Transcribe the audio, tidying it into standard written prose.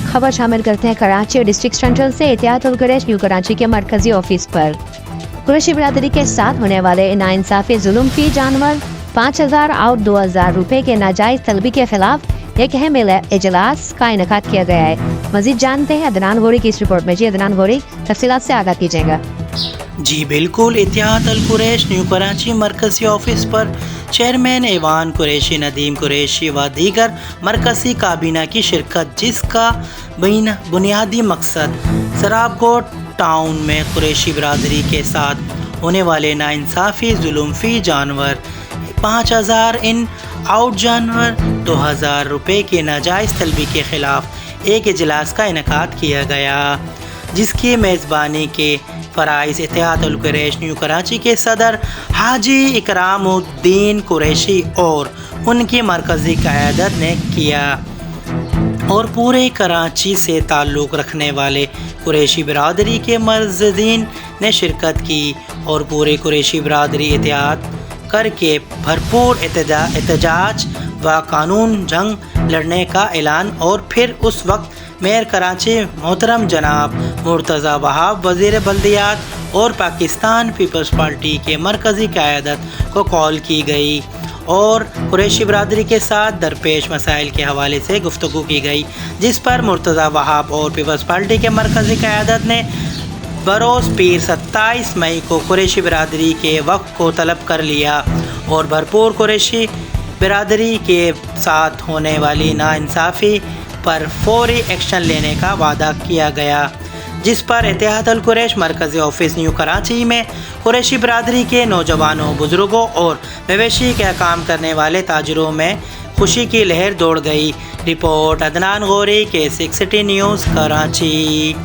खबर शामिल करते हैं कराची डिस्ट्रिक्ट सेंट्रल से। एहतियातुल कुरैश न्यू कराची के मरकजी ऑफिस पर कुरैशी बिरादरी के साथ होने वाले नाइंसाफी जुल्म फी जानवर 5,000 और 2,000 रुपए के नाजायज तलबी के खिलाफ एक अहम इजलास का इनेकाद किया गया है। मजीद जानते हैं अदनान गौरी की इस रिपोर्ट में। जी अदनान गौरी, तफसीलात से आगाह कीजिएगा। जी बिल्कुल, एहतियातुल कुरैश न्यू कराची मरकजी ऑफिस पर चेयरमैन ऐवान कुरैशी नदीम कुरैशी व दीगर मरकजी काबीना की शिरकत, जिसका बुनियादी मकसद सराबकोट टाउन में कुरैशी बिरादरी के साथ होने वाले नाइंसाफ़ी जुल्म फी जानवर 5,000 इन आउट जानवर 2,000 रुपये के नाजायज़ तलबी के ख़िलाफ़ एक इजलास का इनेकाद किया गया, जिसकी मेज़बानी के फ़राइज़ एहतियातुल कुरैश न्यू कराची के सदर हाजी इकरामुद्दीन कुरैशी और उनकी मरकज़ी क़यादत ने किया और पूरे कराची से ताल्लुक़ रखने वाले कुरैशी बिरादरी के मर्ज़दीन ने शिरकत की और पूरे कुरैशी बिरादरी एहतियात करके भरपूर एहतजाज व कानून जंग लड़ने का ऐलान। और फिर उस वक्त मेयर कराची मोहतरम जनाब मुर्तज़ा वहाब वज़ीर बल्दियात और पाकिस्तान पीपल्स पार्टी के मरकज़ी क़यादत को कॉल की गई और कुरैशी बिरादरी के साथ दरपेश मसाइल के हवाले से गुफ्तगू की गई, जिस पर मुर्तज़ा वहाब और पीपल्स पार्टी के मरकज़ी क़यादत ने बरोज़ पीर 27 मई को कुरैशी बिरादरी के वक़्त को तलब कर लिया और भरपूर कुरैशी बिरादरी के साथ होने वाली नाइंसाफ़ी पर फौरी एक्शन लेने का वादा किया गया, जिस पर एहतियातुल कुरैश मरकज़ी ऑफिस न्यू कराची में कुरैशी बिरादरी के नौजवानों, बुज़ुर्गों और मवेशी का काम करने वाले ताजरों में खुशी की लहर दौड़ गई। रिपोर्ट अदनान गौरी के 6 सिटी न्यूज़ कराची।